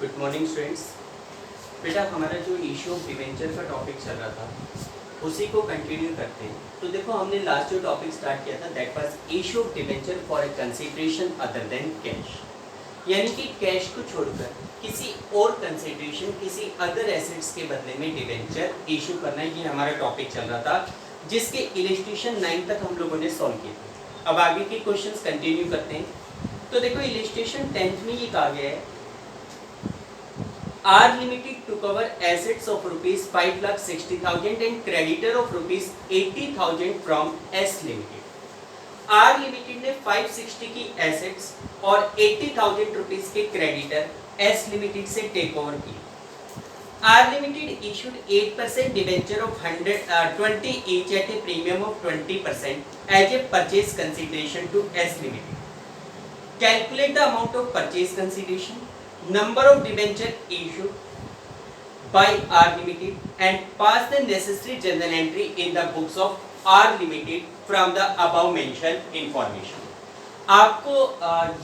Good morning students. बेटा हमारा जो इशू ऑफ डिवेंचर का टॉपिक चल रहा था उसी को कंटिन्यू करते हैं। तो देखो हमने लास्ट जो टॉपिक स्टार्ट किया था that was issue of debenture for a consideration other than cash, यानी कि कैश को छोड़कर किसी और कंसिडरेशन किसी अदर एसेट्स के बदले में डिवेंचर इशू करना, ये हमारा टॉपिक चल रहा था जिसके इलस्ट्रेशन 9 तक हम लोगों ने सॉल्व किए थे। अब आगे के क्वेश्चंस कंटिन्यू करते हैं। तो देखो इलस्ट्रेशन 10th में ये कहा गया है R limited to cover assets of rupees 5,60,000 and creditor of rupees 80,000 from S limited. R limited ने 560 की assets और 80,000 रुपीस के creditor S limited से टेक ओवर की। R limited issued 8% debenture of 120 each at a premium of 20% as a purchase consideration to S limited. Calculate the amount of purchase consideration, number of debenture issued by R Limited and pass the necessary journal entry in the books of R Limited from the above mentioned information. आपको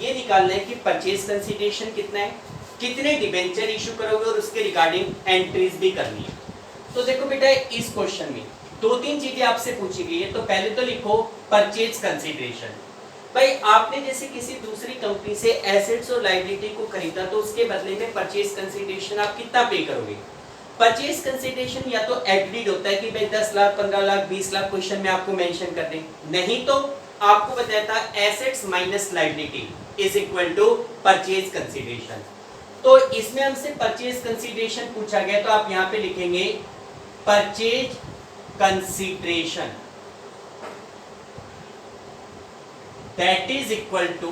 ये निकालना है कि purchase consideration कितना है, कितने debenture issue करोगे और उसके रिगार्डिंग एंट्रीज भी करनी है। तो देखो बेटा इस क्वेश्चन में दो तीन चीजें आपसे पूछी गई है। तो पहले तो लिखो परचेज कंसीडरेशन। भाई आपने जैसे किसी दूसरी कंपनी से एसेट्स और लायबिलिटी को खरीदा तो उसके बदले में परचेज कंसीडरेशन आप कितना पे करोगे। परचेज कंसीडरेशन या तो एग्रीड होता है कि भाई 10 लाख 15 लाख 20 लाख क्वेश्चन में आपको मेंशन कर दें, नहीं तो आपको बताया था assets minus liability is equal to purchase consideration. तो इसमें हमसे परचेज कंसीडरेशन पूछा गया तो आप यहाँ पे लिखेंगे purchase consideration that is equal to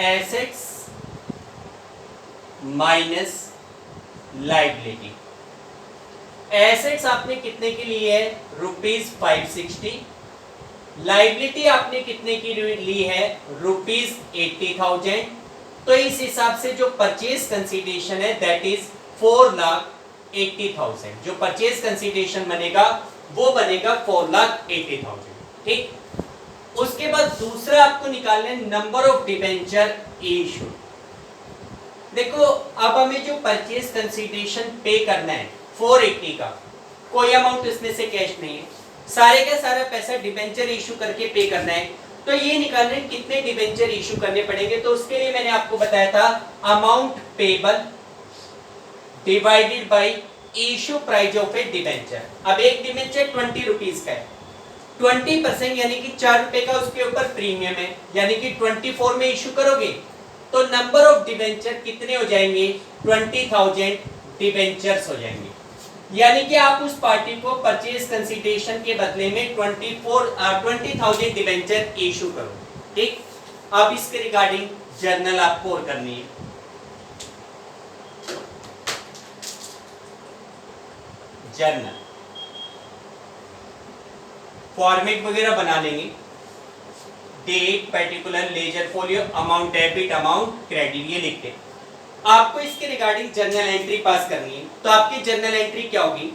assets minus liability। assets आपने कितने की ली है रुपीज 560, लाइबिलिटी आपने कितने की ली है रुपीज 80,000। तो इस हिसाब से जो परचेज कंसीडरेशन है दैट इज 4,80,000। जो परचेज कंसीडरेशन बनेगा वो बनेगा 4,80,000। ठीक, उसके बाद दूसरा आपको निकालना है नंबर ऑफ डिबेंचर इशूड। देखो अब हमें जो परचेज कंसीडरेशन पे करना है 480 का, कोई अमाउंट इसमें से कैश नहीं है, सारे का सारा पैसा डिबेंचर इशू करके पे करना है। तो ये निकालना है कितने डिबेंचर इशू करने पड़ेंगे। तो उसके लिए मैंने आपको बताया था amount payable divided by issue price of A debenture. अब एक डिबेंचर 20 रुपीज का है, 20% यानी कि 4 रुपए का उसके ऊपर प्रीमियम है, यानी कि 24 में इशू करोगे तो नंबर ऑफ डिबेंचर कितने हो जाएंगे 20,000 डिबेंचर्स हो जाएंगे। यानी कि आप उस पार्टी को परचेज कंसीडरेशन के बदले में 20,000 डिबेंचर इशू करो। ठीक, अब इसके रिगार्डिंग जर्नल आपको और करनी है। जर्नल फॉर्मेट वगैरह बना लेंगे, date, particular, ledger folio, amount debit, amount credit, ये लिखते हैं। आपको इसके रिगार्डिंग जर्नल एंट्री पास करनी है। तो आपकी जर्नल एंट्री क्या होगी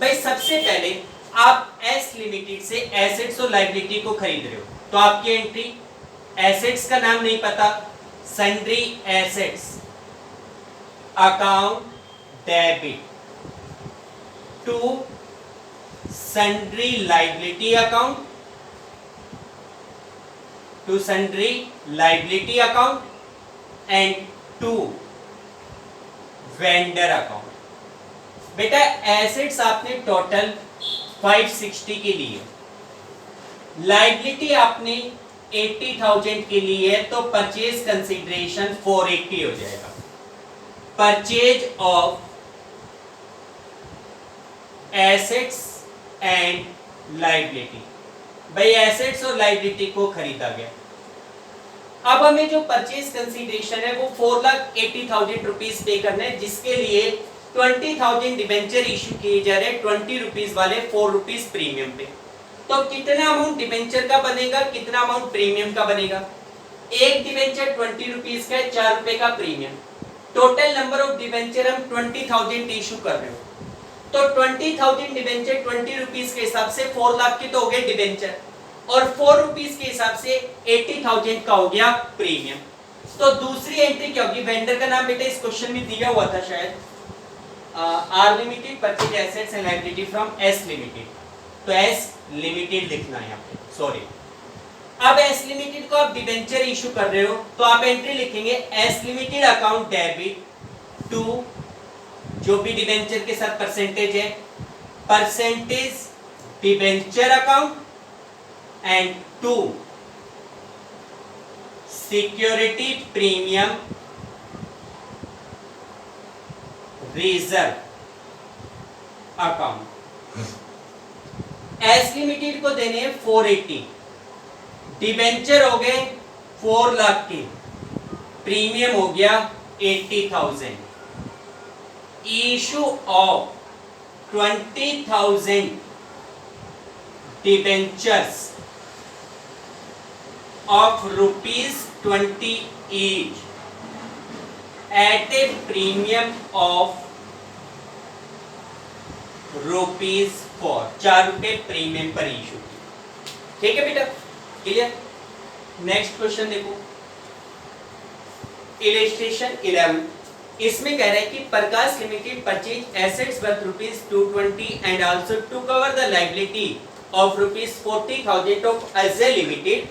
भाई, सबसे पहले आप एस लिमिटेड से एसेट्स और लायबिलिटी को खरीद रहे हो तो आपकी एंट्री, एसेट्स का नाम नहीं पता, sundry assets account debit to sundry liability account to sundry liability account and to vendor account। बेटा एसेट्स आपने टोटल 560 के लिए, लाइबिलिटी आपने 80,000 के लिए, तो परचेज कंसीडरेशन 480 हो जाएगा। Purchase of assets and liability, भाई एसेट्स और लाइबिलिटी को खरीदा गया। अब हमें जो परचेज कंसीडरेशन है वो 4,80,000 रुपीज पे करना है, जिसके लिए 20,000 डिबेंचर इशू किए जा रहे हैं 20 रुपीज वाले 4 रुपीज प्रीमियम पे। तो कितना अमाउंट डिबेंचर का बनेगा, कितना अमाउंट प्रीमियम का बनेगा। एक डिबेंचर 20 रुपीज का है, 4 रुपए का premium. Total number of debenture हम 20,000 इशू कर रहे हो तो 20,000 डिबेंचर 20 रुपीज के हिसाब से 4 लाख के तो हो गए डिबेंचर, और 4 रुपीज के हिसाब से 80,000 का हो गया प्रीमियम। तो दूसरी एंट्री क्या होगी, वेंडर का नाम बेटा इस क्वेश्चन में दिया हुआ था शायद, R limited purchase assets and liability from S limited, तो एस लिमिटेड लिखना है यहाँ पे, सॉरी। अब एस लिमिटेड को आप डिबेंचर इशू कर रहे हो तो आप एंट्री लिखेंगे S limited account debit to, जो भी डिबेंचर के साथ परसेंटेज है, percentage debenture account, and to security premium reserve account. S limited को देने हैं 480, डिबेंचर हो गए 4 लाख के, प्रीमियम हो गया 80,000, issue of 20,000 debentures of ₹20 each at a premium of ₹4, 4 रुपए प्रीमियम पर इशू। ठीक है बेटा, क्लियर। नेक्स्ट क्वेश्चन देखो, इलस्ट्रेशन 11, इसमें कह रहा है कि Prakash limited purchase assets worth ₹220 and also to cover the liability of ₹40,000 of Ajay limited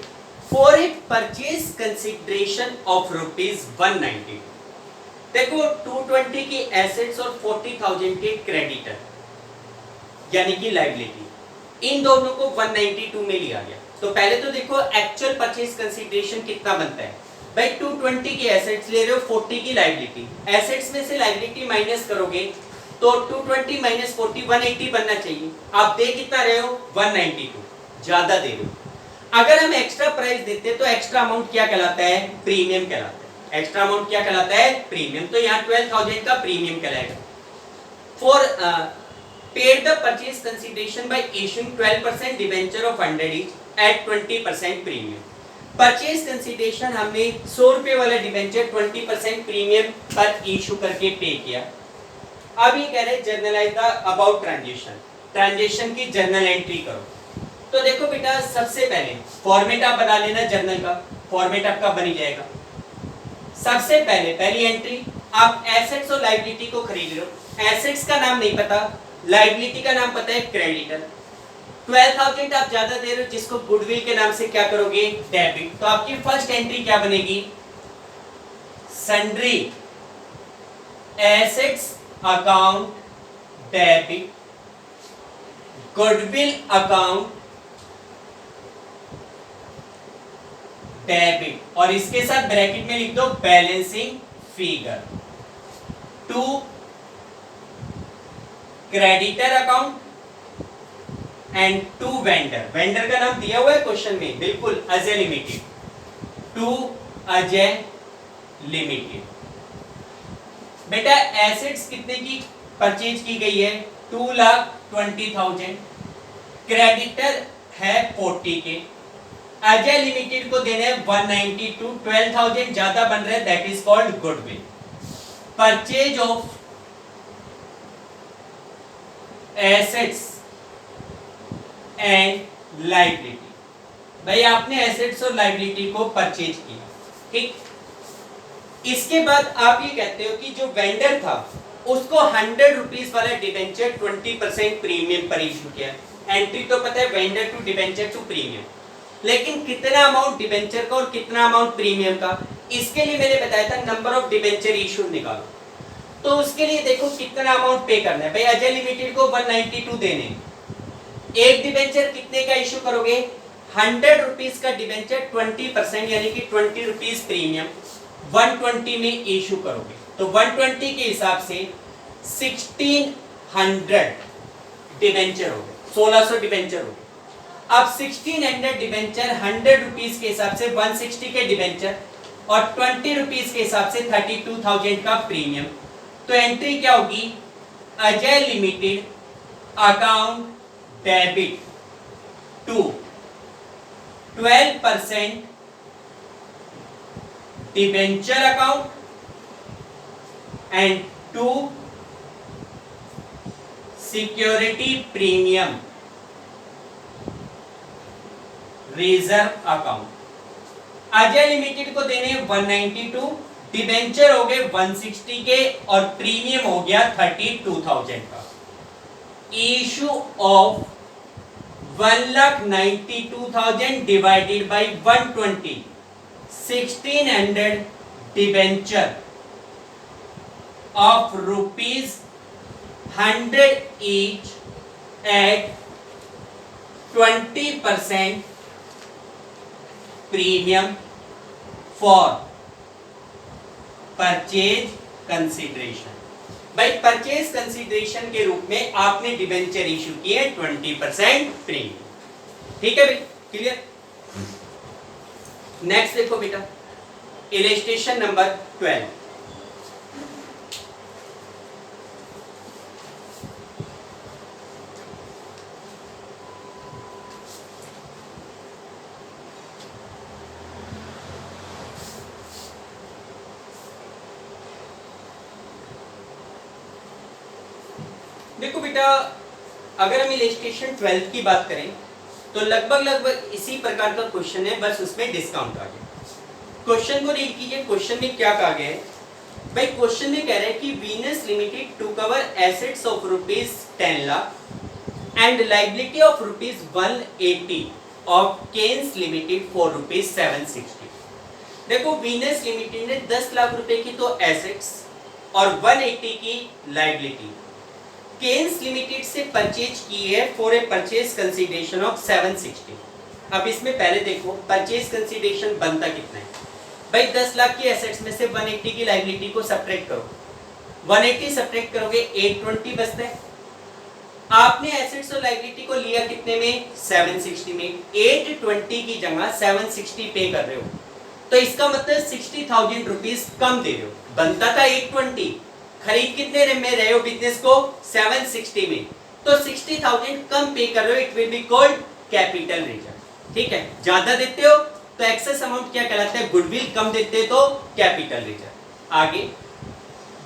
for a purchase consideration of ₹190। देखो 220 की एसेट्स और 40,000 के क्रेडिटर यानी कि लायबिलिटी, इन दोनों को 192 में लिया गया। तो पहले तो देखो एक्चुअल परचेज कंसिडरेशन कितना बनता है भाई, 220 की एसेट्स ले रहे हो, 40 की लायबिलिटी, एसेट्स में से लायबिलिटी माइनस करोगे तो 220 माइनस 40 180 बनना चाहिए। आप दे कितना रहे हो, 192, ज्यादा दे रहे हो। अगर हम एक्स्ट्रा प्राइस देते हैं तो एक्स्ट्रा अमाउंट क्या कहलाता है, प्रीमियम कहलाता है। एक्स्ट्रा अमाउंट क्या कहलाता है, प्रीमियम। तो यहाँ 12,000 का प्रीमियम कहलाएगा। For paid the purchase consideration bye issuing 12% debenture of 100 each eight 20% premium. Purchase consideration हमने 100 रुपए वाला डिबेंचर 20% प्रीमियम पर इशू करके पे किया। अब ये कह रहे हैं generalized the about transaction, transaction की जर्नल एंट्री करो। तो देखो बेटा, सबसे पहले फॉर्मेट आप बना लेना, जर्नल का फॉर्मेट आपका बनी जाएगा। सबसे पहले पहली एंट्री, आप एसेट्स और लायबिलिटी को खरीद रहे हो। एसेट्स का नाम नहीं पता, लायबिलिटी का नाम पता है क्रेडिटर। 12,000 आप ज्यादा दे रहे हो, जिसको गुडविल के नाम से क्या करोगे, डेबिट। तो आपकी फर्स्ट एंट्री क्या बनेगी, sundry assets account debit, goodwill account debit, और इसके साथ ब्रैकेट में लिख दो balancing figure. To creditor account and to vendor, vendor का नाम दिया हुआ है क्वेश्चन में, बिल्कुल Ajay limited, to Ajay limited. बेटा एसेट्स कितने की परचेज की गई है, 2,20,000, क्रेडिटर है 40 के, अजय लिमिटेड को देने 192, 12,000 ज्यादा बन रहा है, that is called goodwill. Purchase of assets and liability, भाई आपने एसेट्स और लायबिलिटी को परचेज किया, ठीक। इसके बाद आप ये कहते हो कि जो वेंडर था उसको 100 रुपीज वाला डिबेंचर 20% प्रीमियम पर इशू किया। एंट्री तो पता है, vendor to debenture to premium, लेकिन कितना अमाउंट डिबेंचर का और कितना अमाउंट प्रीमियम का, इसके लिए मैंने बताया था नंबर ऑफ डिबेंचर इशू निकालो। तो उसके लिए देखो कितना अमाउंट पे करना है। भाई अजय लिमिटेड को 192 देने, एक डिबेंचर कितने का इशू करोगे, 100 रुपीज का डिबेंचर 20% यानी कि 20 रुपीज प्रीमियम 120 में इशू करोगे। तो 120 के हिसाब से 1600 डिबेंचर हो गए, 1600 डिबेंचर हो गए। अब 1600 डिबेंचर 100 रुपीज के हिसाब से 160 के डिबेंचर और 20 रुपीज के हिसाब से 32,000 का प्रीमियम। तो एंट्री क्या होगी, Ajay limited account debit to 12% debenture account and to security premium reserve account. Ajay limited को देने 192, डिबेंचर हो गए 160 के और प्रीमियम हो गया 32,000 का। Issue of 1,92,000 divided by 120, 1600 debenture of rupees 100 each at 20% premium for purchase consideration। भाई परचेज कंसीडरेशन के रूप में आपने डिबेंचर इशू किए 20% प्रीमियम। ठीक है भाई, क्लियर। नेक्स्ट देखो बेटा, इलस्ट्रेशन नंबर 12। देखो बेटा, अगर हम इलस्ट्रेशन 12 की बात करें तो लगभग इसी प्रकार का क्वेश्चन है, बस उसमें डिस्काउंट आ गया। क्वेश्चन को रीड कीजिए। क्वेश्चन में क्या कहा गया है भाई? क्वेश्चन में कह रहा है कि Venus limited to cover assets of ₹10 lakh and liability of ₹180 of Keynes limited for ₹760। देखो, वीनस लिमिटेड ने 10 लाख रुपए की तो एसेट्स और 180 की लायबिलिटी केन्स लिमिटेड से परचेज की है for a purchase consideration of 760। अब इसमें पहले देखो परचेज कंसीडरेशन बनता कितना है भाई? 10 लाख की एसेट्स में से 180 की लायबिलिटी को सब्ट्रैक्ट करो, 180 सब्ट्रैक्ट करोगे 820 बचता है। आपने एसेट्स और लायबिलिटी को लिया कितने में? 760 में। 820 की जगह 760 पे कर रहे हो, तो इसका मतलब 60,000 रुपीज कम दे रहे हो। बनता था 820, खरीद कितने में रहे हो बिजनेस को? 760 में, तो 60,000 कम पे कर रहे हो। It will be called capital reserve. ठीक है, ज्यादा देते हो तो एक्सेस अमाउंट क्या कहलाता है? गुडविल। कम देते हो तो कैपिटल रिजर्व। आगे,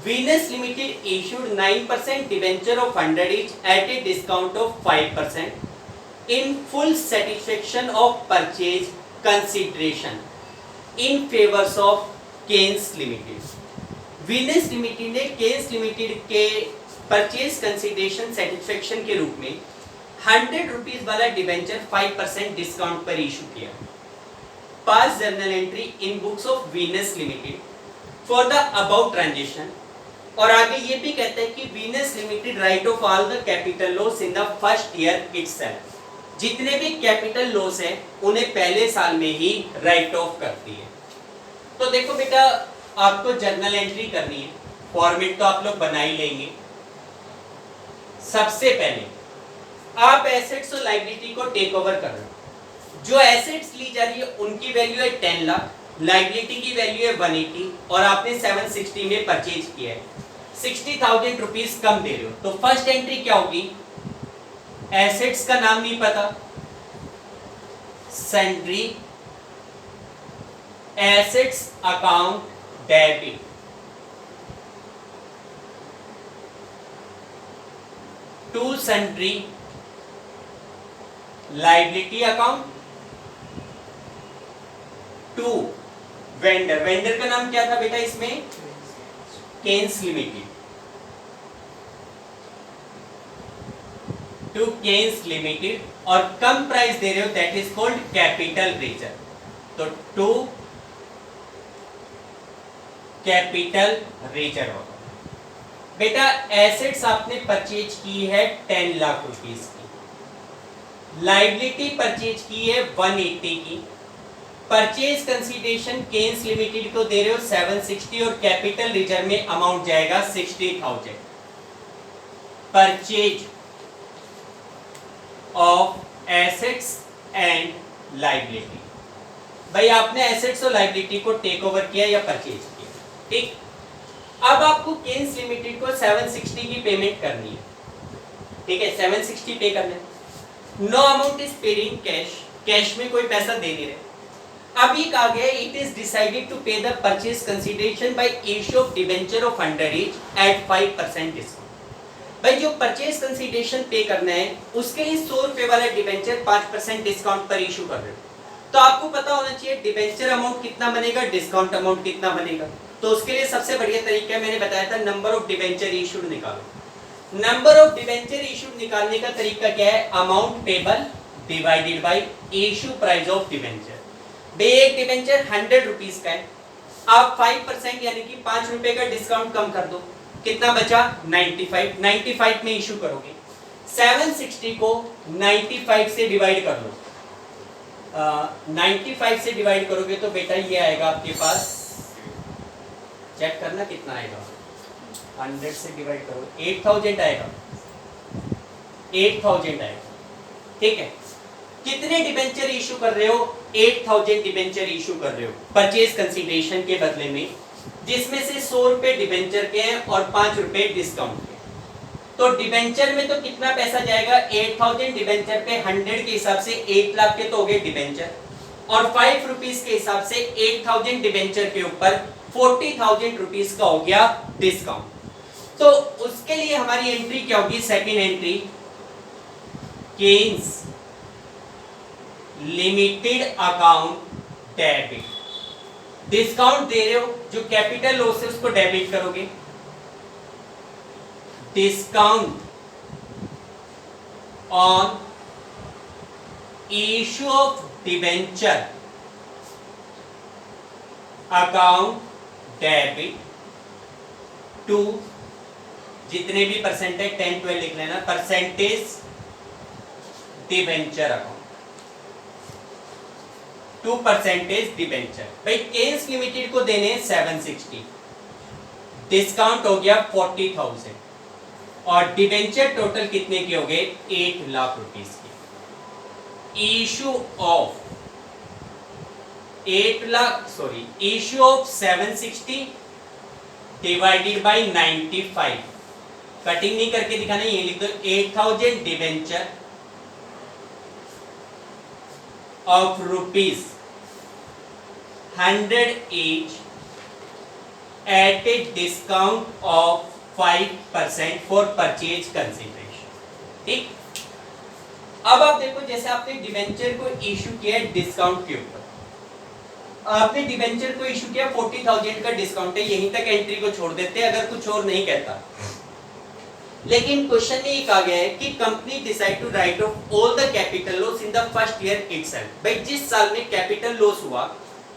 Venus limited issued 9% debenture of 100 each at a discount of 5% in full satisfaction of purchase consideration in favor of Keynes limited. Venus limited ने केन्स लिमिटेड के परचेज कंसीडरेशन सेटिस्फेक्शन के रूप में 100 rupees वाला debenture 5% discount पर issue किया। पास journal entry in books of Venus limited for the about transaction. और आगे ये भी कहता है कि Venus limited right off all the capital loss in the first year itself. जितने भी कैपिटल लॉस हैं उन्हें पहले साल में ही राइट ऑफ करती है। तो देखो बेटा, आपको जर्नल एंट्री करनी है, फॉर्मेट तो आप लोग बना ही लेंगे। सबसे पहले आप एसेट्स और लायबिलिटी को टेक ओवर कर रहे हो। जो एसेट्स ली जा रही है उनकी वैल्यू है 10 लाख, लायबिलिटी की वैल्यू है 180 और आपने 760 में परचेज किया है। 60,000 रुपीज कम दे रहे हो, तो फर्स्ट एंट्री क्या होगी? एसेट्स का नाम नहीं पता, sundry assets account debit, to sundry liability account, to vendor. Vendor का नाम क्या था बेटा इसमें? Keynes limited. To Keynes limited और कम प्राइस दे रहे हो, that is called capital reserve. तो टू कैपिटल रिजर्व होगा। बेटा एसेट्स आपने परचेज की है 10 लाख रुपीस की, लायबिलिटी परचेज की है 180 की, परचेज कंसीडरेशन केन्स लिमिटेड को दे रहे हो 760 और कैपिटल रिजर्व में अमाउंट जाएगा 60,000। Purchase of assets and liability. भाई आपने एसेट्स और लायबिलिटी को टेक ओवर किया या परचेज किया, ठीक। अब आपको केन्स लिमिटेड को 760 की पेमेंट करनी है, ठीक है, 760 पे करना है। No amount is paid in cash, cash में कोई पैसा दे नहीं रहे। अब ये कहा गया it is decided to pay the purchase consideration by issue of debenture of 100 each at 5% discount. भाई जो परचेज कंसीडरेशन पे करना है उसके लिए 100 रुपए वाला डिबेंचर 5% डिस्काउंट पर इशू कर रहे हो, तो तो आपको पता होना चाहिए डिबेंचर अमाउंट कितना बनेगा, डिस्काउंट अमाउंट कितना बनेगा। तो उसके लिए सबसे बढ़िया तरीका मैंने बताया था, नंबर ऑफ डिबेंचर इशूड निकालो। नंबर ऑफ डिबेंचर इशूड निकालने का तरीका क्या है, amount payable divided by issue price of debenture. भाई एक डिबेंचर 100 रुपीस का है, आप 5% यानी कि 5 रुपए का डिस्काउंट कम कर दो, कितना बचा 95 में इशू करोगे। 760 को 95 से डिवाइड कर लो, 95 से डिवाइड करोगे तो बेटा ये आएगा आपके पास, चेक करना कितना आएगा, 100 से डिवाइड करो 8000 आएगा, 8000 आएगा। ठीक है, कितने डिबेंचर इशू कर रहे हो, 8000 डिबेंचर इशू कर रहे हो परचेज कंसीडरेशन के बदले में, जिसमें से 100 रुपए डिबेंचर के हैं और 5 रुपए डिस्काउंट के। तो डिबेंचर में तो कितना पैसा जाएगा, 8000 डिबेंचर पे 100 के हिसाब से 1 लाख के तो हो गए डिबेंचर, और 5 रुपीस के हिसाब से 8000 डिबेंचर के ऊपर 40,000 रुपीस का हो गया डिस्काउंट। तो उसके लिए हमारी एंट्री क्या होगी, second entry, Kens limited account debit. Discount दे रहे हो, जो कैपिटल लॉस है उसको डेबिट करोगे, discount on issue of debenture account debit to, जितने भी परसेंट है 10 12 लिख लेना, percentage debenture account to percentage debenture. भाई केन्स लिमिटेड को देने 760, डिस्काउंट हो गया 40,000 और डिबेंचर टोटल कितने के हो गए, 8 लाख रुपीस के। Issue of 760 divided by 95, cutting नहीं करके दिखाना, ये लिख दो, 8000 debenture of rupees 100 each at a discount of 5% for purchase consideration। ठीक, अब आप देखो, जैसे आपने डिबेंचर को इशू किया डिस्काउंट के ऊपर, आपने डिबेंचर को इशू किया 40,000 का डिस्काउंट है, यहीं तक एंट्री को छोड़ देते हैं अगर कुछ और नहीं कहता। लेकिन क्वेश्चन में ये कहा गया है कि company decide to write off all the capital loss in the first year itself. भाई जिस साल में कैपिटल लॉस हुआ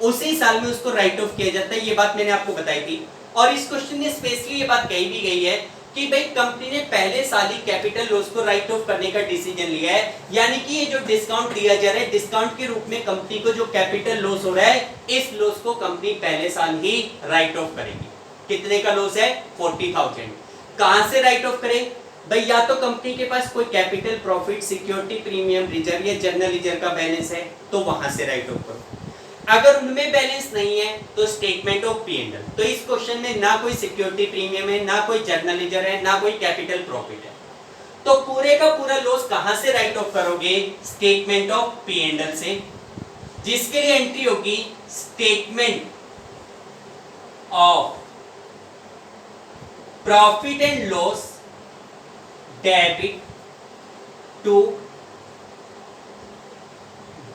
उसी साल में उसको राइट ऑफ किया जाता है, ये बात मैंने आपको बताई थी। और इस क्वेश्चन में स्पेशली ये बात कही भी गई है कि भाई कंपनी ने पहले साल ही कैपिटल लॉस को राइट ऑफ करने का डिसीजन लिया है, यानी कि ये जो डिस्काउंट दिया जा रहा है, डिस्काउंट के रूप में कंपनी को जो कैपिटल लॉस हो रहा है, इस लॉस को कंपनी पहले साल ही राइट ऑफ करेगी। कितने का लॉस है, 40,000। कहां से राइट ऑफ करें भाई, या तो कंपनी के पास कोई capital profit, security premium reserve या जनरल रिजर्व का बैलेंस है तो वहां से राइट ऑफ करो। अगर उनमें बैलेंस नहीं है तो स्टेटमेंट ऑफ P&L। तो इस क्वेश्चन में ना कोई सिक्योरिटी प्रीमियम है, ना कोई जनरल रिजर्व है, ना कोई कैपिटल प्रॉफिट है, तो पूरे का पूरा लॉस कहां से राइट ऑफ करोगे, स्टेटमेंट ऑफ P&L से, जिसके लिए एंट्री होगी statement of profit and loss debit to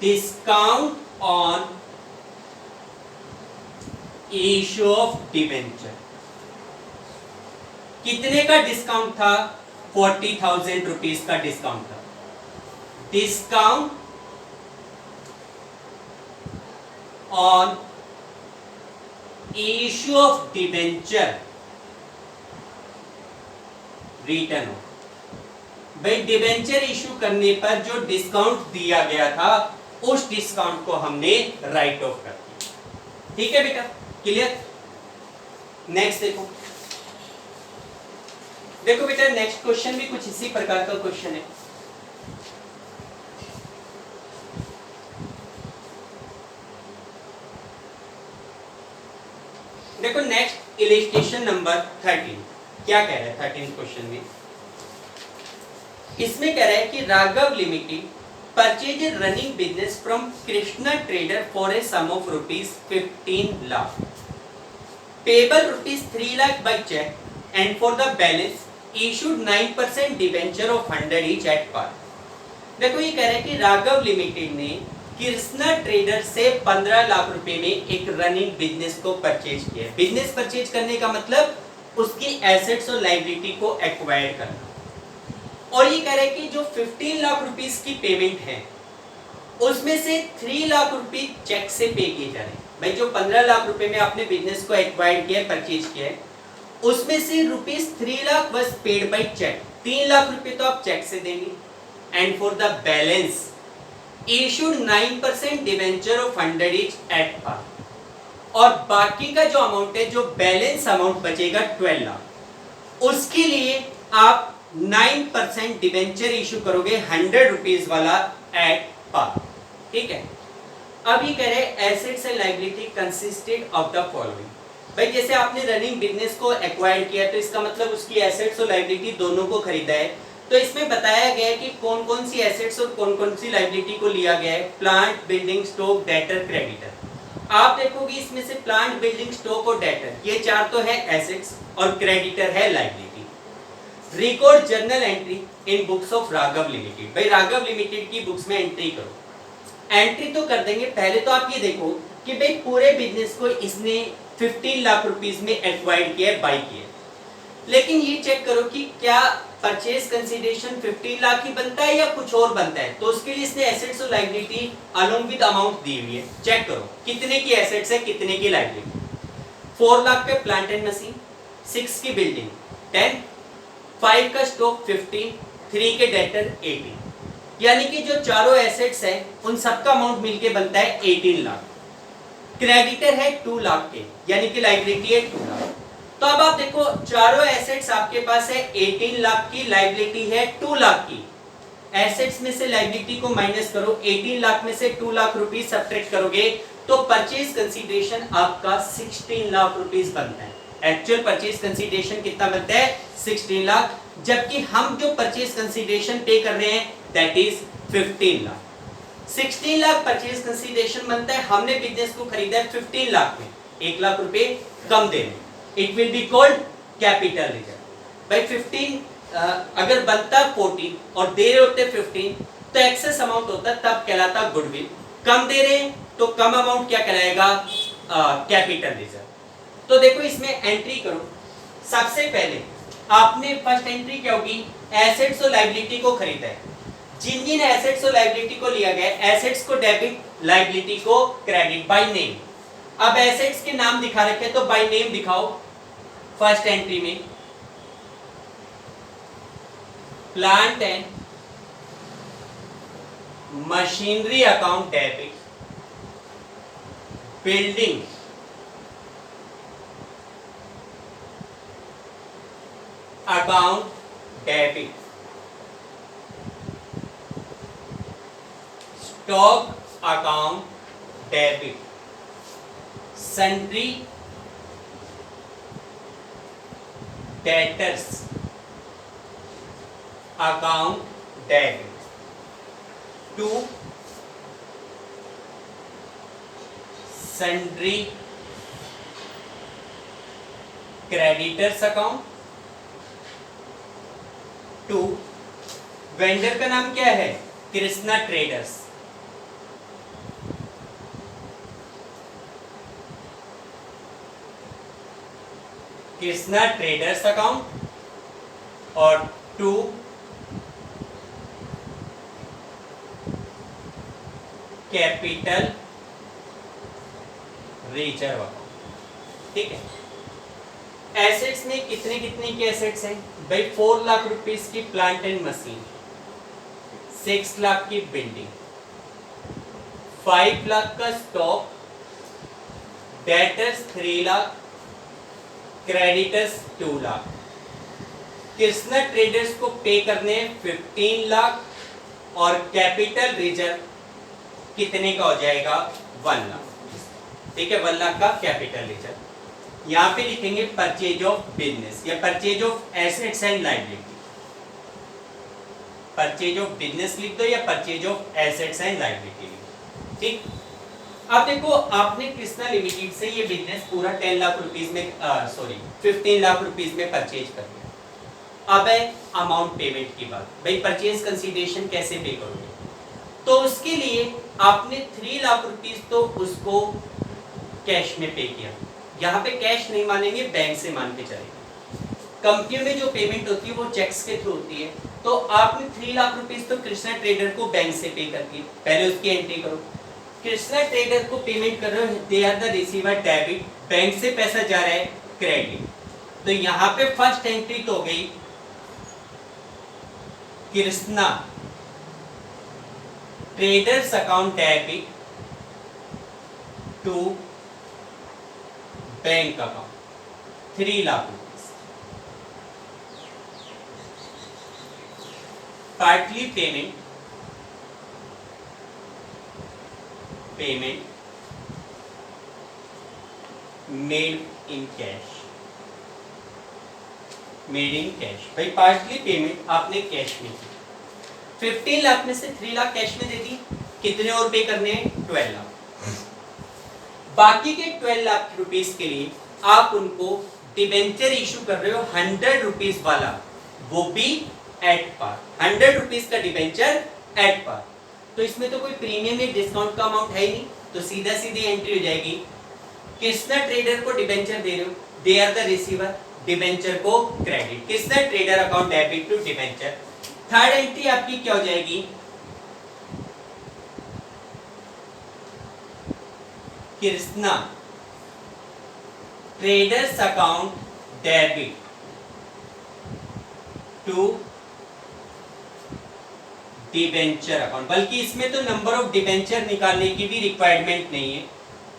discount on issue of debenture. कितने का डिस्काउंट था, 40,000 रुपीस का डिस्काउंट था। Discount on issue of debenture return हो। भाई डिबेंचर इशू करने पर जो डिस्काउंट दिया गया था उस डिस्काउंट को हमने राइट ऑफ कर दिया। ठीक है बेटा, क्लियर। नेक्स्ट देखो, देखो बेटा नेक्स्ट क्वेश्चन भी कुछ इसी प्रकार का क्वेश्चन है। देखो नेक्स्ट इलस्ट्रेशन नंबर 13 क्या कह रहा है 13 क्वेश्चन में, इसमें कह रहा है कि Raghav limited purchase a running business from Krishna trader for a sum of ₹15 lakh, payable ₹3 lakh by cheque, and for the balance issued 9% debenture of 100 each at par. देखो ये कह रहा है कि राघव लिमिटेड ने कृष्णा ट्रेडर से 15 लाख रुपए में एक रनिंग बिजनेस को परचेज किया। बिजनेस परचेज करने का मतलब उसकी एसेट्स और लायबिलिटी को एक्वायर करना। और ये कह रहे हैं कि जो 15 लाख रुपीस की पेमेंट है उसमें से 3 लाख रुपए चेक से पे किए जा रहे हैं। भाई जो 15 लाख रुपए में आपने बिजनेस को एक्वायर किया है, परचेज किया है, उसमें से ₹3 lakh was paid by cheque. 3 lakh रुपए तो आप चेक से देंगे। And for the balance issued 9% debenture of 100 each at par. और बाकी का जो अमाउंट है, जो बैलेंस अमाउंट बचेगा 12 लाख, उसके लिए आप 9% डिवेंचर इशू करोगे 100 रुपीज वाला एट पार। ठीक है। अब ये कह रहे हैं assets and liability consisted of the following. भाई जैसे आपने रनिंग बिजनेस को एक्वायर किया तो इसका मतलब उसकी एसेट्स और लायबिलिटी दोनों को खरीदा है। तो इसमें बताया गया है कि कौन कौन सी एसेट्स और कौन कौन सी लायबिलिटी को लिया गया है। Plant, building, stock, debtor, creditor. आप देखोगे इसमें से प्लांट, बिल्डिंग, स्टॉक और डेटर, ये चार तो है एसेट्स और क्रेडिटर है liability. Record journal entry in books of Raghav limited. भाई राघव लिमिटेड की बुक्स में एंट्री करो। एंट्री तो कर देंगे। पहले तो आप ये देखो कि भाई पूरे बिजनेस को इसने 15 लाख रुपीस में एक्वायर किया है, बाई किया है। लेकिन ये चेक करो कि क्या परचेज कंसीडरेशन 15 लाख ही बनता है या कुछ और बनता है। तो उसके लिए इसने एसेट्स और लायबिलिटी अलोंग विद अमाउंट दी हुई है। चेक करो कितने की एसेट्स है, कितने की लायबिलिटी। 4 लाख का प्लांट एंड मशीन, 6 की बिल्डिंग 10, 5 का स्टॉक 15, 3 के डेटर 18। यानी कि जो चारों एसेट्स है उन सबका अमाउंट मिलके बनता है 18 लाख। क्रेडिटर है 2 लाख के, यानी कि लायबिलिटी है 2 लाख। तो अब आप देखो चारों एसेट्स आपके पास है 18 लाख की, लायबिलिटी है 2 लाख की। एसेट्स में से लायबिलिटी को माइनस करो, 18 लाख में से 2 लाख रुपीस सब्ट्रैक्ट करोगे तो परचेज कंसीडरेशन आपका 16 लाख रुपीस बनता है। एक्चुअल परचेज कंसीडरेशन कितना बनता है? 16 लाख। जबकि हम जो परचेज कंसीडरेशन पे कर रहे हैं that is 15 lakh. 16 lakh purchase consideration बनता है। हमने बिजनेस को खरीदा है 15 लाख में, 1 लाख रुपए कम दे रहे। It will be called capital reserve. भाई 15 अगर बनता 14 और दे रहे होते 15 तो एक्सेस अमाउंट होता, तब कहलाता गुडविल। कम दे रहे हैं तो कम अमाउंट क्या कहलाएगा? Capital reserve. तो देखो इसमें एंट्री करो। सबसे पहले आपने फर्स्ट एंट्री क्या होगी? एसेट्स और लायबिलिटी को खरीदा है। जिन जिन एसेट्स और लायबिलिटी को लिया गया, एसेट्स को डेबिट, लायबिलिटी को क्रेडिट बाय नेम। अब एसेट्स के नाम दिखा रखे तो बाय नेम दिखाओ। फर्स्ट एंट्री में plant and machinery account debit, building account debit, stock account debit, sundry debtors account debit. 2 sundry creditors account. 2 vendor का नाम क्या है? Krishna traders. Krishna traders account. और 2 कैपिटल रिजर्व अकाउंट। ठीक है। एसेट्स में कितने कितने के एसेट्स हैं? भाई 4 लाख रुपीस की प्लांट एंड मशीन, 6 लाख की बिल्डिंग, 5 लाख का stock, debtors 3 lakh, creditors 2 lakh. Krishna traders को पे करने 15 लाख और कैपिटल रिजर्व कितने का हो जाएगा? 1 लाख। ठीक है, 1 लाख का कैपिटल रिजर्व। यहां पे लिखेंगे परचेज ऑफ बिजनेस या purchase of assets and liability. Purchase of business लिख दो या purchase of assets and liability लिख दो। ठीक। अब देखो आपने कृष्णा लिमिटेड से ये बिजनेस पूरा 10 लाख रुपीस में 15 लाख रुपीस में परचेज कर लिया। अब है अमाउंट पेमेंट की बात। भाई परचेज कंसीडरेशन कैसे पे करोगे? तो उसके लिए आपने 3 लाख रुपीस तो उसको कैश में पे किया, यहाँ पे कैश नहीं मानेंगे, बैंक से मान के चलेंगे। कंपनी में जो पेमेंट होती है वो चेक्स के थ्रू होती है, तो आपने 3 लाख रुपीस तो कृष्णा ट्रेडर को बैंक से पे कर दिए, पहले उसकी एंट्री करो। कृष्णा ट्रेडर को पेमेंट कर रहे हो, they are the receiver debit, bank से पैसा जा रहा है क्रेडिट, तो यहाँ पे फर्स्ट एंट्री तो हो गई Krishna traders account debit to bank account 3 lakh rupees, partly payment made in cash, भाई पार्टली पेमेंट आपने कैश में की, 15 लाख में से 3 लाख कैश में दे दी, कितने और पे करने हैं 12 लाख, बाकी के 12 लाख रुपीस के लिए आप उनको डिबेंचर इशू कर रहे हो 100 रुपीस वाला, वो भी एट पार, 100 रुपीस का डिबेंचर एट पार, तो इसमें तो कोई प्रीमियम या डिस्काउंट का अमाउंट है ही नहीं, तो सीधा सीधी एंट्री हो जाएगी कृष्णा ट्रेडर को डिबेंचर दे रहे हो, they are the receiver, debenture को credit, Krishna trader account debit to debenture. Third entry आपकी क्या हो जाएगी, Krishna traders account debit to debenture account, बल्कि इसमें तो नंबर ऑफ डिबेंचर निकालने की भी रिक्वायरमेंट नहीं है,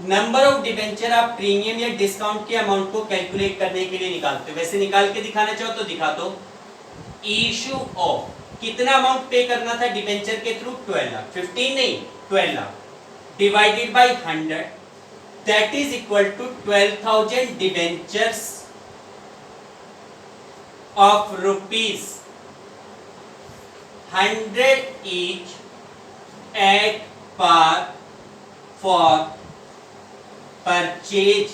नंबर ऑफ डिबेंचर आप प्रीमियम या डिस्काउंट के अमाउंट को कैलकुलेट करने के लिए निकालते हो, वैसे निकाल के दिखाना चाहो तो दिखा दो, इशू ऑफ कितना अमाउंट पे करना था डिबेंचर के थ्रू 12 लाख, 15 नहीं 12 lakh, divided by 100, that is equal to 12,000 debentures of rupees 100 each at par for purchase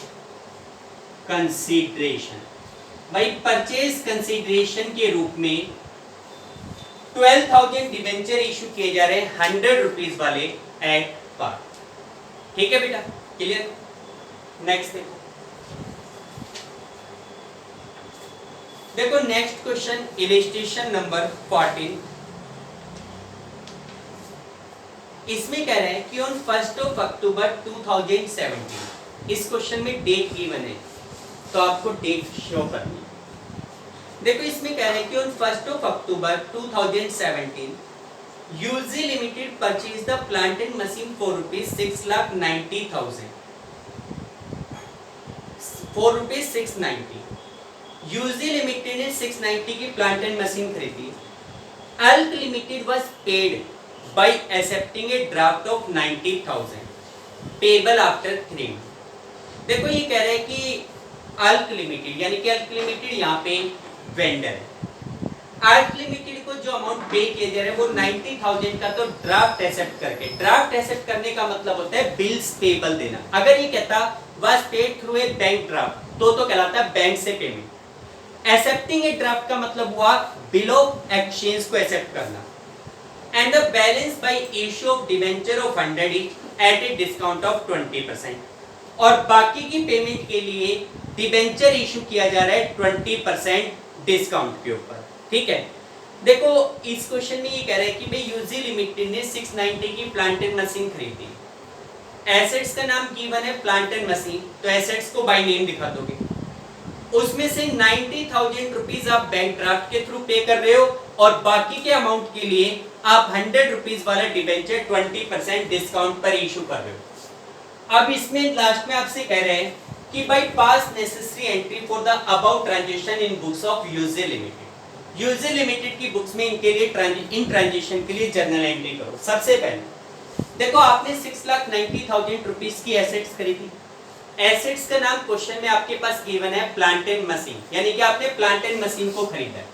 consideration, भाई परचेज कंसीडरेशन के रूप में 12,000 डिबेंचर इशू किए जा रहे हैं 100 रुपीस वाले एट पार, ठीक है बेटा, क्लियर। नेक्स्ट देखो नेक्स्ट क्वेश्चन इलस्ट्रेशन नंबर 14, इसमें कह रहे हैं कि ऑन 1 अक्टूबर 2017, इस क्वेश्चन में डेट गिवन है तो आपको डेट शो करनी है। देखो इसमें कह रहे हैं कि on 1 October 2017 UG limited purchase the plant and machine for ₹6,90,000, ₹690, UG limited ने 690 की प्लांट एंड मशीन खरीदी, Alk limited was paid by accepting a draft of 90,000 payable after 3 months। देखो ये कह रहे हैं कि अल्क लिमिटेड, यानी कि अल्क लिमिटेड यहाँ पे वेंडर है, अल्क लिमिटेड को जो अमाउंट पे किया जा रहा है वो 90,000 का, तो ड्राफ्ट एक्सेप्ट करके, ड्राफ्ट एक्सेप्ट करने का मतलब होता है बिल्स पेबल देना, अगर ये कहता was paid through a bank draft तो कहलाता है बैंक से पेमेंट। एक्सेप्टिंग ए ड्राफ्ट का मतलब हुआ बिल ऑफ एक्सचेंज को एक्सेप्ट करना, and the balance by issue of debenture of 100 each at a discount of 20%, और बाकी की पेमेंट के लिए डिबेंचर इशू किया जा रहा है 20% डिस्काउंट के ऊपर, ठीक है। देखो इस क्वेश्चन में ये कह रहा है कि भाई यूजी लिमिटेड ने 690 की प्लांट एंड मशीन खरीदी, एसेट्स का नाम गिवन है प्लांट एंड मशीन, तो एसेट्स को बाय नेम दिखा दोगे, उसमें से 90,000 रुपीज आप बैंक ड्राफ्ट के थ्रू पे कर रहे हो, और बाकी के अमाउंट के लिए आप 100 रुपीज वाला डिबेंचर 20% डिस्काउंट पर इशू कर रहे हो। अब इसमें लास्ट में आपसे कह रहे हैं कि by pass necessary entry for the about transaction in books of UG limited, UG limited की बुक्स में इनके लिए इन ट्रांजैक्शन के लिए जर्नल एंट्री करो। सबसे पहले देखो आपने 6,90,000 रुपीज की एसेट्स खरीदी, एसेट्स का नाम क्वेश्चन में आपके पास गिवन है प्लांट एंड मशीन, यानी कि आपने प्लांट एंड मशीन को खरीदा है।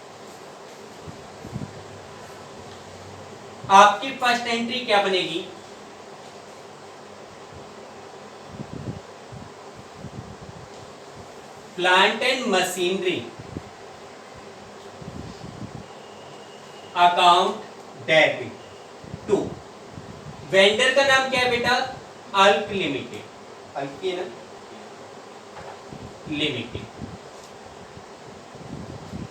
आपकी फर्स्ट एंट्री क्या बनेगी, plant and machinery account debit to vendor का नाम क्या है बेटा? अल्क लिमिटेड, अल्क की ना लिमिटेड।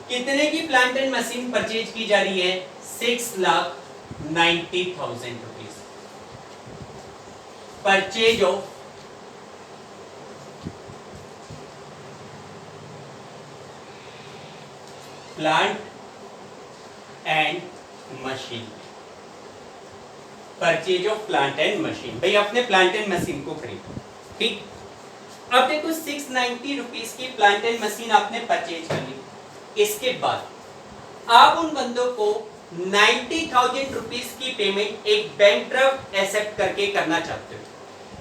कितने की प्लांट एंड मशीन परचेज की जा रही है? 6,90,000 rupees purchase of plant and machine, purchase of plant and machine. भाई अपने प्लांट एंड मशीन को खरीदो, ठीक। अब देखो 690 रुपीज की प्लांट एंड मशीन आपने परचेज कर ली। इसके बाद आप उन बंदों को 90,000 रुपीज की पेमेंट एक बैंक ड्राफ्ट एक्सेप्ट करके करना चाहते हो,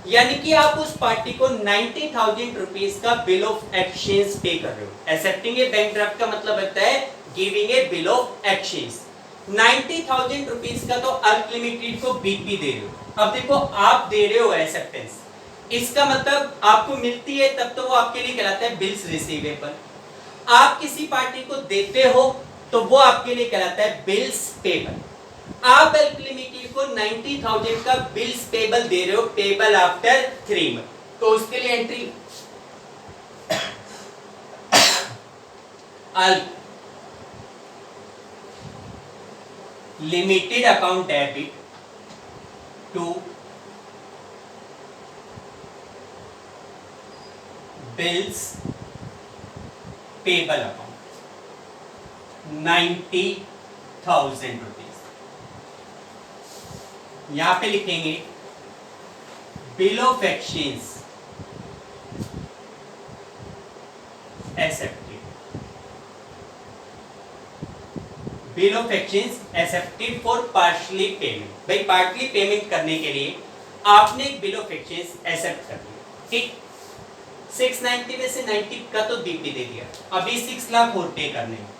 यानी कि आप उस पार्टी को 90,000 रुपीज का बिल ऑफ एक्सचेंज पे कर रहे हो। एक्सेप्टिंग ए बैंक ड्राफ्ट का मतलब होता है giving a bill of exchange. 90,000 rupees का तो अल्क लिमिटेड को बीपी दे रहे हो। अब देखो आप दे रहे हो एक्सेप्टेंस, इसका मतलब आपको मिलती है तब तो वो आपके लिए कहलाता है बिल्स रिसीवेबल। आप किसी पार्टी को देते हो तो वो आपके लिए कहलाता है बिल्स पेबल। आप अल्क लिमिटेड को 90,000 का बिल्स पेबल दे रहे हो, पेबल आफ्टर 3 मंथ, तो उसके लिए entry Alk limited account debit to bills payable account 90,000 rupees. यहां पे लिखेंगे bill of exchange accepted, bill of exchange accepted for partially payment. भाई पार्टली पेमेंट करने के लिए आपने एक बिल ऑफ एक्सचेंज एक्सेप्ट कर लिया, ठीक। 690 में से 90 का तो बीपी दे दिया, अभी 6 लाख और पे करने हैं।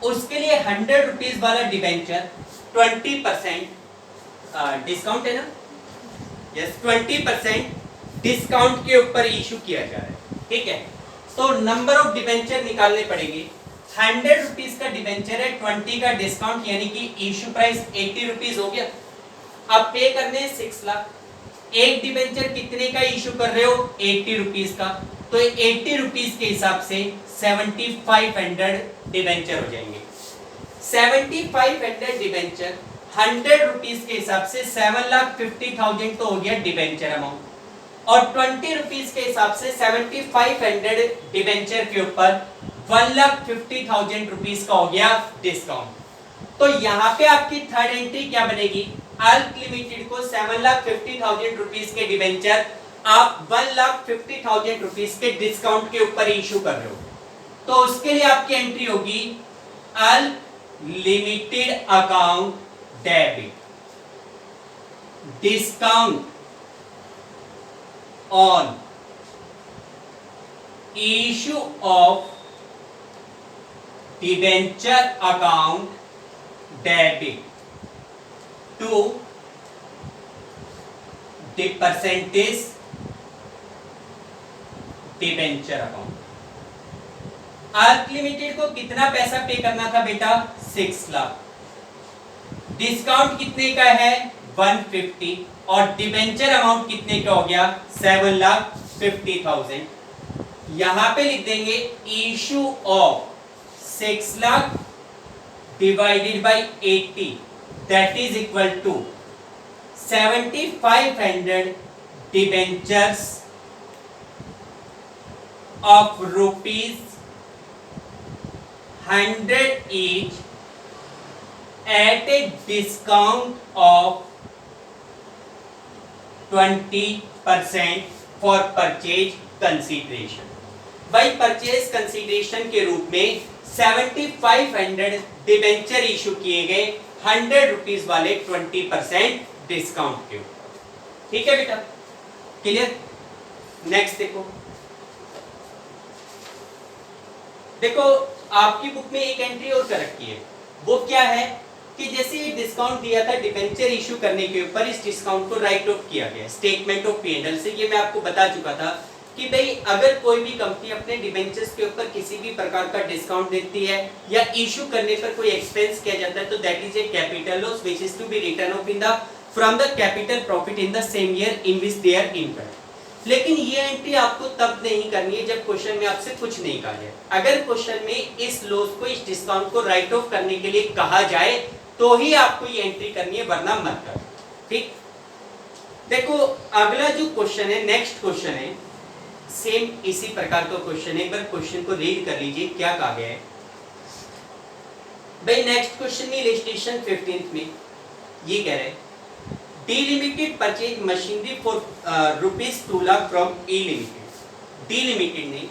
उसके लिए 100 रुपीज वाला डिबेंचर 20% डिस्काउंट है ना, यस 20% डिस्काउंट के ऊपर इशू किया जा रहा है, ठीक है। तो नंबर ऑफ डिबेंचर निकालने पड़ेंगे। 100 रुपीज का डिबेंचर है, 20 का डिस्काउंट यानी कि इशू प्राइस 80 रुपीज हो गया। अब पे करने 6 लाख। एक डिबेंचर कितने का इशू कर रहे हो? 80 रुपीज का, तो 80 रुपीज के हिसाब से 7500 डिबेंचर हो जाएंगे। 7500 डिबेंचर 100 रुपीज के हिसाब से 7,50,000 तो हो गया डिबेंचर अमाउंट, और 20 रुपीज के हिसाब से 7500 डिबेंचर के ऊपर 1,50,000 रुपीज का हो गया डिस्काउंट। तो यहाँ पे आपकी थर्ड एंट्री क्या बनेगी? अल्क लिमिटेड को 7,50,000 रुपीज के डिबेंचर आप 1,50,000 रुपीज के डिस्काउंट के ऊपर इशू कर रहे हो, तो उसके लिए आपकी एंट्री होगी Alk limited account debit discount on issue of debenture account debit to the percentage debenture account. Alk limited को कितना पैसा पे करना था बेटा? 6 लाख। डिस्काउंट कितने का है? 150, और डिबेंचर अमाउंट कितने का हो गया? 7,50,000। यहां पे लिख देंगे issue of 6 lakh divided by 80, that is equal to 7,500 debentures of rupees 100 each at a discount of 20% for purchase consideration। by purchase consideration के रूप में 7,500 डिबेंचर इशू किए गए 100 रुपीज वाले 20% डिस्काउंट के ऊपर, ठीक है बेटा, क्लियर। नेक्स्ट देखो आपकी बुक में एक एंट्री और कर रखी है, वो क्या है कि जैसे ये डिस्काउंट दिया था डिबेंचर इशू करने के ऊपर, इस डिस्काउंट को राइट ऑफ किया गया स्टेटमेंट ऑफ P&L से। ये मैं आपको बता चुका था कि भाई अगर कोई भी कंपनी अपने डिबेंचर्स के ऊपर किसी भी प्रकार का डिस्काउंट देती है या इशू करने पर कोई एक्सपेंस किया जाता है, तो that is a capital loss which is to be written off in the from the capital profit in the same year in which they are incurred. लेकिन ये एंट्री आपको तब नहीं करनी है जब क्वेश्चन में आपसे कुछ नहीं कहा जाए। अगर क्वेश्चन में इस लॉस को, इस डिस्काउंट को राइट ऑफ करने के लिए कहा जाए तो ही आपको ये एंट्री करनी है, वरना मत करो। ठीक, देखो अगला जो क्वेश्चन है, नेक्स्ट क्वेश्चन है, सेम इसी प्रकार का क्वेश्चन है। एक बार क्वेश्चन को रीड कर लीजिए क्या कहा गया है भाई। नेक्स्ट क्वेश्चन में इलस्ट्रेशन 15 में ये कह रहे हैं D limited purchase machinery for ₹2 lakh from A limited. D limited ने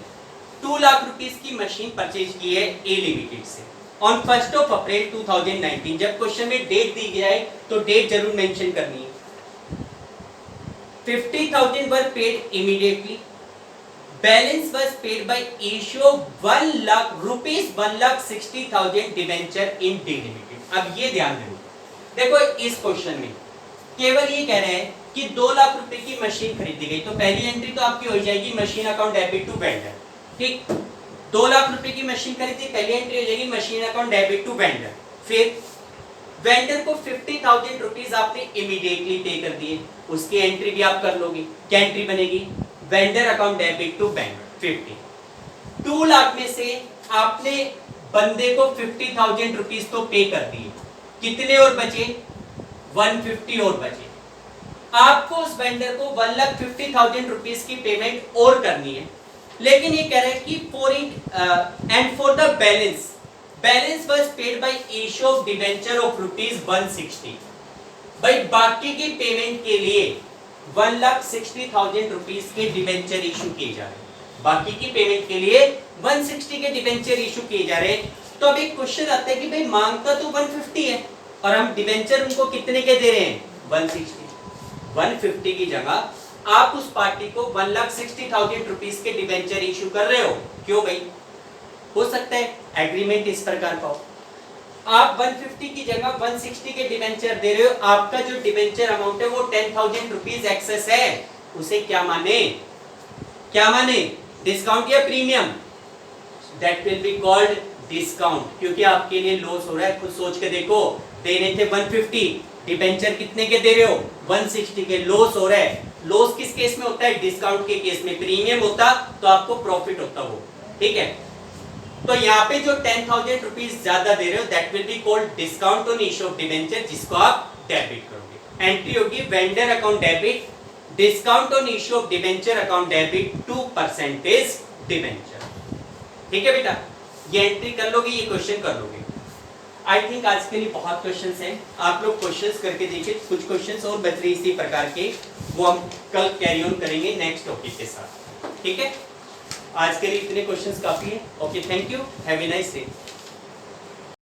2 लाख रुपीस की मशीन परचेज की है ए लिमिटेड से ऑन 1 अप्रैल 2019। जब क्वेश्चन में डेट दी गया है तो डेट जरूर मेंशन करनी है। 50,000 वर paid immediately, balance was paid bye issue of 1 lakh rupees 1,60,000 debenture in D limited. अब ये ध्यान देना, देखो इस क्वेश्चन में केवल ये कह रहे हैं कि 2 लाख रुपए की मशीन खरीदी गई, तो पहली एंट्री तो आपकी हो जाएगी machine account debit to vendor. ठीक, 2 लाख रुपए की मशीन खरीदी, पहली एंट्री हो जाएगी machine account debit to vendor. फिर वेंडर को 50,000 रुपीज आपने इमीडिएटली पे कर दिए, उसकी एंट्री भी आप कर लोगे। क्या एंट्री बनेगी? Vendor account debit to bank 50। 2 lakh में से आपने बंदे को 50,000 रुपीज तो पे कर दिए, कितने और बचे? 150 और बचे। आपको उस वेंडर को 1,50,000 रुपीस की पेमेंट और करनी है, लेकिन ये कह रहे हैं कि for the balance was paid bye issue of debenture of ₹160। भाई बाकी की पेमेंट के लिए 1,60,000 रुपीस के डिबेंचर इशू किए जा रहे हैं। बाकी की पेमेंट के लिए 160 के डिबेंचर इशू किए जा रहे हैं। तो अब एक क्वेश्चन आता है कि भाई मांगता तो 150 है और हम डिबेंचर उनको कितने के दे रहे हैं? 160। 150 की जगह आप उस पार्टी को 1,60,000 रुपीस के डिबेंचर इशू कर रहे हो। क्यों भाई? हो सकता है एग्रीमेंट इस प्रकार का हो, आप 150 की जगह 160 के डिबेंचर दे रहे हो, आपका जो डिबेंचर अमाउंट है वो 10,000 रुपीज एक्सेस है, उसे क्या माने? क्या माने? डिस्काउंट या premium? That will be called discount, क्योंकि आपके लिए लॉस हो रहा है। खुद सोच के देखो, देने थे 150, डिबेंचर कितने के दे रहे हो? 160 के। लॉस हो रहा है। लॉस किस केस में होता है? डिस्काउंट के केस में। प्रीमियम होता तो आपको प्रॉफिट होता वो। ठीक है, तो यहाँ पे जो 10,000 रुपीज ज्यादा दे रहे हो that will be called discount on issue of debenture, जिसको आप डेबिट करोगे। एंट्री होगी vendor account debit, discount on issue of debenture account debit 2% debenture. ठीक है बेटा, ये एंट्री कर लोगे, ये क्वेश्चन कर लोगे। आई थिंक आज के लिए बहुत क्वेश्चंस हैं, आप लोग क्वेश्चंस करके देखिए। कुछ क्वेश्चंस और बच रहे इसी प्रकार के, वो हम कल कैरी ऑन करेंगे नेक्स्ट टॉपिक के साथ। ठीक है, आज के लिए इतने क्वेश्चंस काफी है। Okay, thank you, have a nice day.